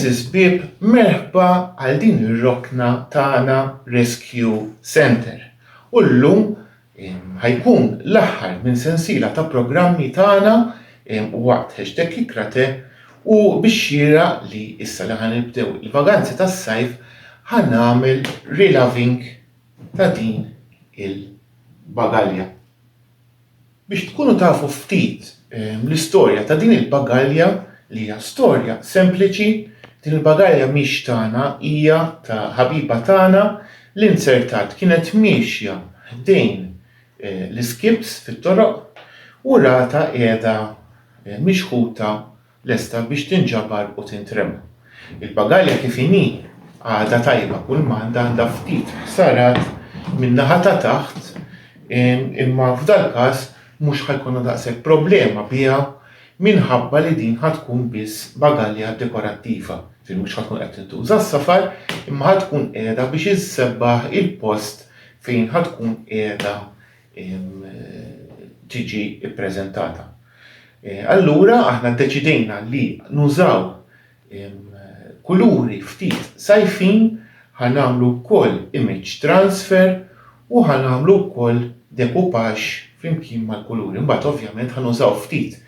Eżis Bieb, merħba għal din ir-rokna tagħna Rescue Center. U llum ħajkun l-aħħar minn sensiela ta' programmi tagħna waqt #Ikrate u bix-xira li issa li ħanibdew il-vaganzi tas-sajf ħannagħmel reloving ta' din il-bagalja. Biex tkunu tafu ftit l-istorja ta' din il-bagalja li hija storja sempliċi, din il-bagalja mhix tagħna hija ta' ħabiba tagħna li insertat kienet miexja ħdejn l-iskips fit-toroq u rata qiegħda mixħuta lesta biex tinġabar u tintrema. Il-bagalja kif inhi għadha tajba kull għandha ftit sarat min-naħa ta' taħt imma f'dal każ mhux ħajkunu daqshekk problema biha minħabba li din ħatkun biss bagalja dekorattiva. Mhux ħatkun qed tintuża s-safar imma ħatkun qiegħda biex issebbaħ il-post fejn ħatkun qiegħda tiġi ppreżentata. Allura aħna ddeċidejna li nużaw kuluri ftit sajfin, ħanagħmlu wkoll image transfer u ħanagħmlu wkoll decoupage flimkien mal-kuluri. Imbagħad ovvjament ħanużaw ftit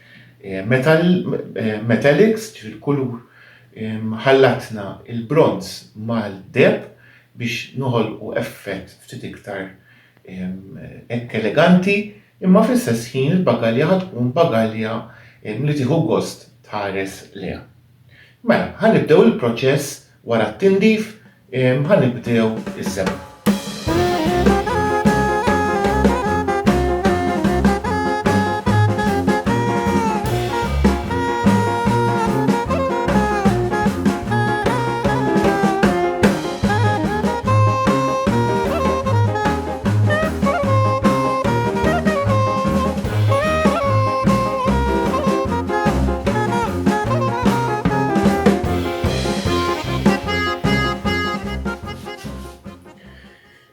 metallics, il-kulur ħallatna il-bronz mal-deb biex noħolqu effett ftit iktar eleganti, imma fl-istess ħin il-bagalja ħatkun bagalja li tieħu gost tħares leha. Mela, ħanibdew il-proċess wara t-tindif, ħanibdew is-sebba.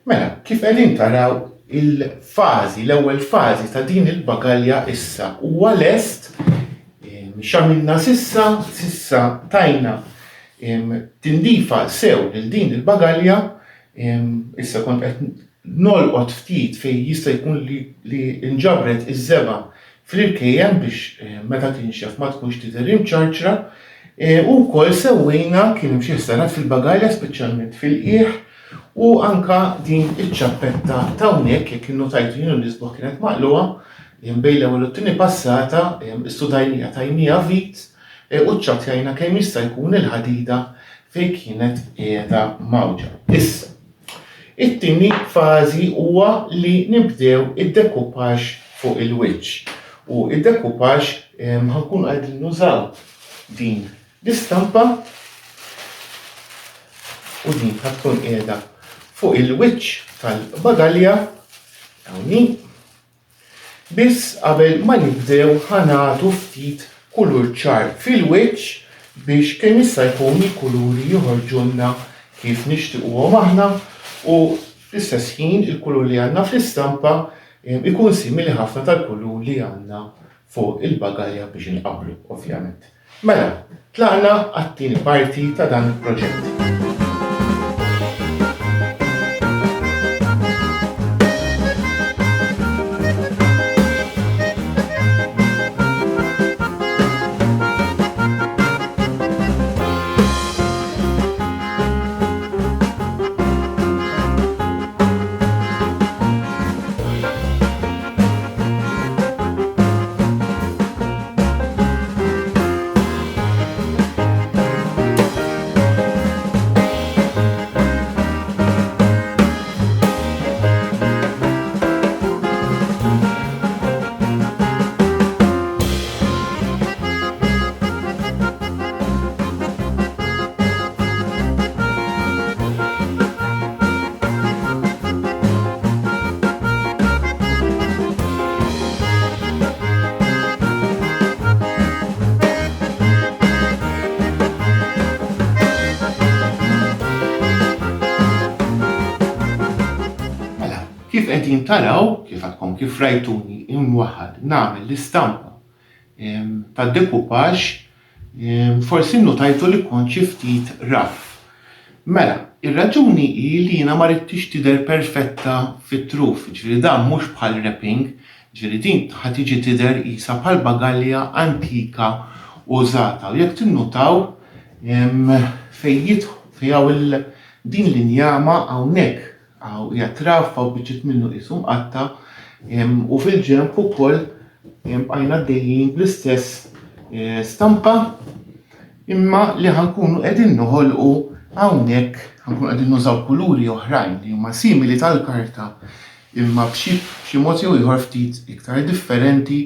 Mela, kif qegħdin taraw l-ewwel fażi ta' din il-bagalja issa huwa lest x'għamilna sissa tajna tindifa sew lil din il-bagalja, issa kont qed nolqot ftit fejn jista' jkun li nġabret iż-żeba fl-irkejjem biex meta tinxef ma tkunx tidher imċarċra, u wkoll sewwejna kien hemm xi ħsarat fil-bagalja speċjalment fil-qiegħ. U anka din iċ-ċappetta ta' hawnhekk jekk innotajtu jien l-isbuħ kienet maqluha bejn l-ewwel u t-tieni passata studajnija tajnija vit u ċċattjajna kemm jista' jkun il-ħadida fejn kienet qiegħda mawġa. Issa, it-tieni fażi huwa li nibdew id-decoupage fuq il-wiċċ. U id-decoupage ħankun qegħdin nużaw din l-istampa u din ħatkun qiegħda fuq il-wiċċ tal-bagalja hawnhekk. Biss qabel ma nibdew ħanagħtu ftit kulur ċar fil-wiċċ biex kemm jista' jkun il-kuluri joħorġulna kif nixtiequhom aħna u fl-istess ħin il-kulur li għandna fl-istampa ikun simili ħafna tal-kulur li għandna fuq il-bagalja biex inqabblu ovvjament. Mela, tlaqna għat-tieni parti ta' dan il-proġett. Kif qegħdin taraw, kif għadkom kif rajtuni imwaħħad nagħmel l-istampa tad-decoupage forsi nnotajtu li kont xi ftit raff. Mela, ir-raġuni hi li jiena ma ridtix tidher perfetta fit-truf, ġifieri dan mhux bħal wrapping, ġifieri din ħad tiġi tidher qisha bħal bagalja antika użata. U jekk tinnutaw fejn hawn din l-injama hawnhekk hija traffa u biċċiet minnu qishom qatta u fil-ġenb ukoll bqajna għaddejjin bl-istess stampa imma li ħankunu qegħdin noħolqu hawnhekk ħankunu qegħdin nużaw kuluri oħrajn li huma simili tal-karta imma b'xi mod jew ieħor ftit iktar differenti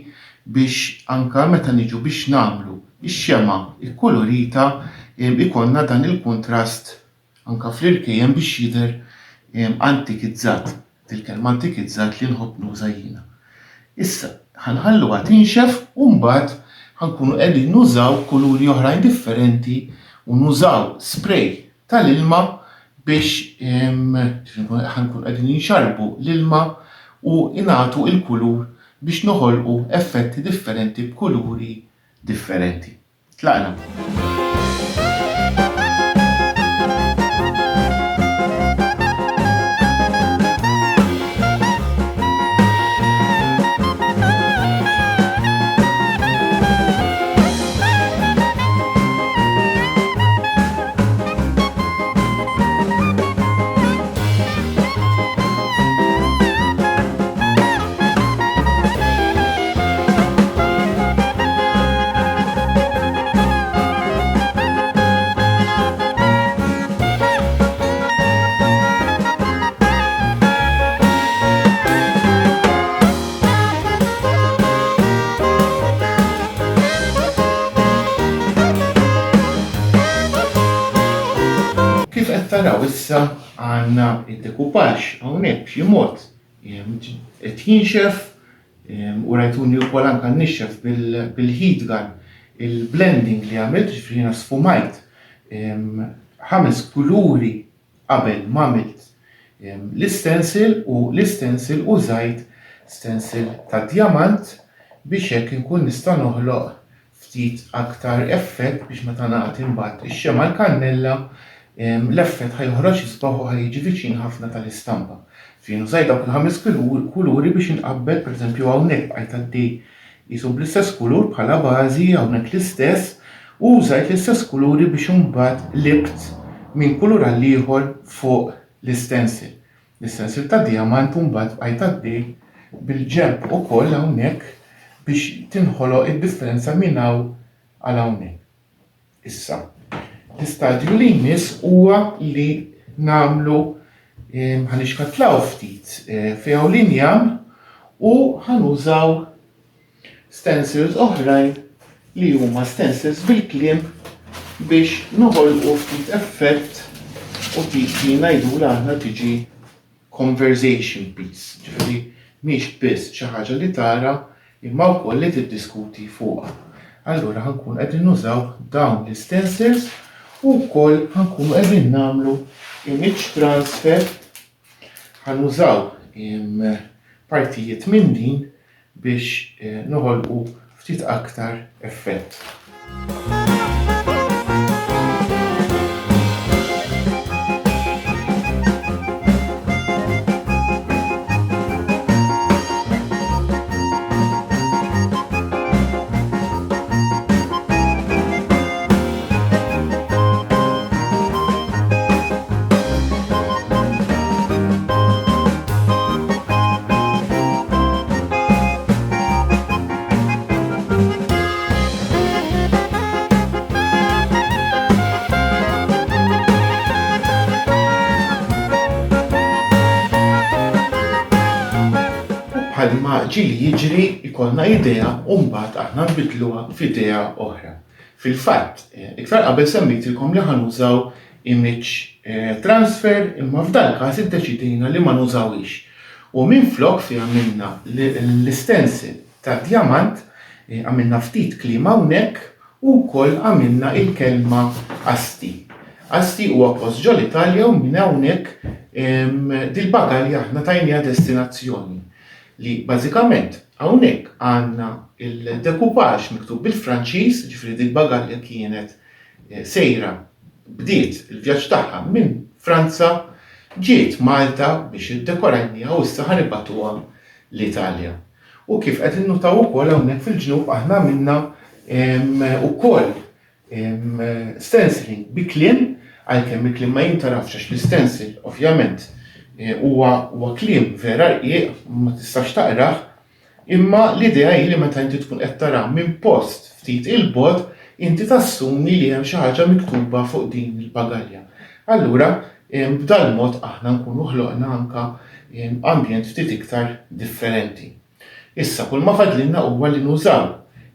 biex anke meta niġu biex nagħmlu ix-xema kkulurita ikollna dan il-kuntrast anke fl-irkejjen biex jidher antikizzat. Il-kelma antikizzat li nħobb nuża jiena. Issa ħanħalluha tinxef u mbagħad ħankunu qegħdin nużaw kuluri oħrajn differenti u nużaw spray tal-ilma biex ħankunu qegħdin inxarbu l-ilma u ingħatu l-kulur biex noħolqu effetti differenti b'kuluri differenti. Tlaqna. Kif qed taraw issa għandna id-dekupaġġ hawnhekk b'xi mod qed jinxef u rajtuni wkoll anke nixxef bil-heat gun il-blending li għamilt ġifieri jiena sfumajt 5 kuluri qabel ma għamilt l-istencil u l-istencil użajt stencil ta' djamant biex hekk inkun nista' noħloq ftit aktar effett biex meta nagħti imbagħad ix-xema l-kannella l-effett ħajħroġ jisbaħ u ħajjiġi viċin ħafna tal-istampa. Fien użajt dawk il-5 kuluri biex inqabbel pereżempju hawnhekk bqajt għaddej qisu bl-istess kulur bħala bażi hawnhekk l-istess u użajt l-istess kuluri biex imbagħad libt minn kulur għal ieħor fuq l-istencil. L-istencil ta' djamant u mbagħad bqajt għaddej bil-ġenb ukoll hawnhekk biex tinħoloq id-differenza minn hawn għal hawnhekk. Issa, l-istadju li jmiss huwa li nagħmlu ħanixkatlaw ftit fejn hawn l-injam u ħanużaw stencils oħrajn li huma stencils bil-kliem biex noħolqu ftit effett u tiġi ngħidula aħna tiġi conversation piece. Ġifieri mhix biss xi ħaġa li tara imma wkoll li tiddiskuti fuqha. Allura ħankun qegħdin nużaw dawn l-stencils u wkoll ħankunu qegħdin nagħmlu image transfer ħanużaw partijiet minn din biex noħolqu ftit aktar effett. Bħalma ġili jiġri jkollna idea u mbagħad aħna nbidluha f'idea oħra. Fil-fatt, iktar qabel semmejtilkom li ħanużaw image transfer imma f'dan każ iddeċidejna li ma nużawhiex. U minflok fi għamilna l-stencil ta' djamant għamilna ftit kliem hawnhekk u wkoll għamilna il-kelma Asti. Asti huwa post ġol Italja u minn hawnhekk dil-bagalja aħna tajniha destinazzjoni. li bażikament hawnhekk għandna il-dekupaġġ miktub bil-Franċiż, ġifieri dik bagalja kienet sejra bdiet il-vjaġġ tagħha minn Franza ġiet Malta biex iddekorajniha u issa ħanibatuha l-Italja. U kif qed innutaw ukoll hawnhekk fil-ġnub aħna minna ukoll stenciling bi kliem għalkemm il-kliem ma jintarafx għax l-stencil ovvjament huwa kliem vera rqiq ma tistax taqrah, imma l-idea hi li meta inti tkun qed tara minn post ftit il-bogħod inti tassumi li hemm xi ħaġa miktuba fuq din il-bagalja. Allura b'dan mod aħna nkunu ħloqna anke ambjent ftit iktar differenti. Issa kull ma fadlilna huwa li nużaw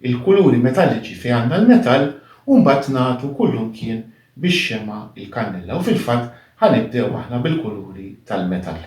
il-kuluri metalliċi fejn għandna l-metall u mbagħad nagħtu kullimkien bix-xema il-kannella u fil-fatt ħanibdew aħna bil-kuluri tal-metall.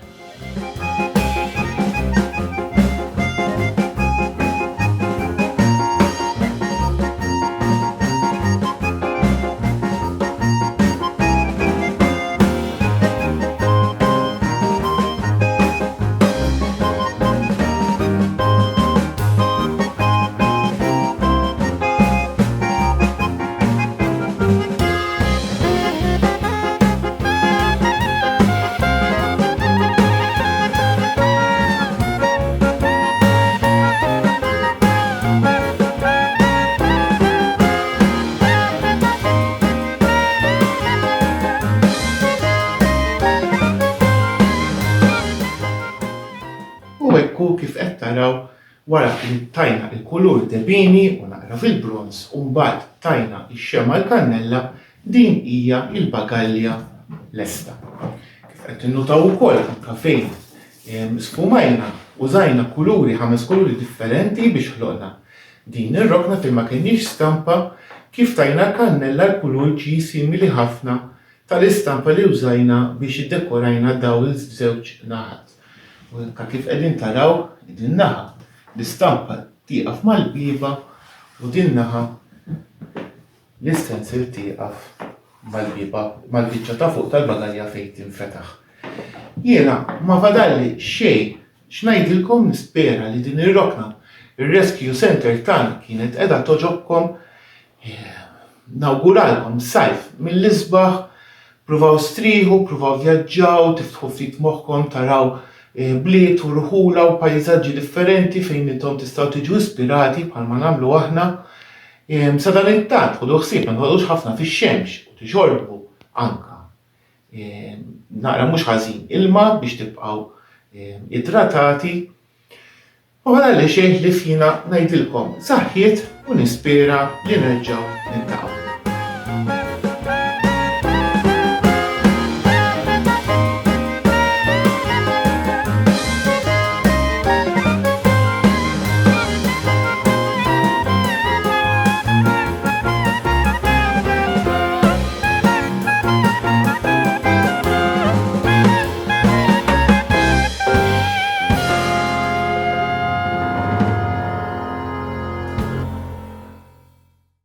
U hekk kif qed taraw wara li tajna il-kulur debini u naqra fil-bronz u mbagħad tajna x-xema l-kannella din hija l-bagalja lesta. Kif qed innutaw ukoll anke fejn sfumajna użajna kuluri 5 kuluri differenti biex ħloqna din ir-rokna fejn ma kienx stampa kif tajna kannella l-kulur ġie simili ħafna tal-istampa li użajna biex iddekorajna daw iż-żewġ naħat. U kif qegħdin taraw din naħa l-istampa tieqaf mal-biba u din naħa l-istencil tieqaf mal-biba mal-biċċa ta' fuq tal-bagalja fejn tinfetaħ. Jiena ma fadalli xejn x'ngħidilkom nispera li din ir-rokna ir-Rescue Center tagħna kienet qiegħda toġobkom nawguralkom sajf mill-isbaħ, pruvaw strieħu, pruvaw vjaġġaw, tiftħu ftit moħħkom taraw bliet u rħula u pajzaġġi differenti fejn intom tistgħu tiġu ispirati bħalma nagħmlu aħna. Sa dan it-tant ħodu ħsieb ma nħodux ħafna fix-xemx u tixorbu anke naqra mhux ħażin ilma biex tibqgħu idratati. U ħana li xejn li fina ngħidilkom saħħiet u nispera li nerġgħu niltaqgħu.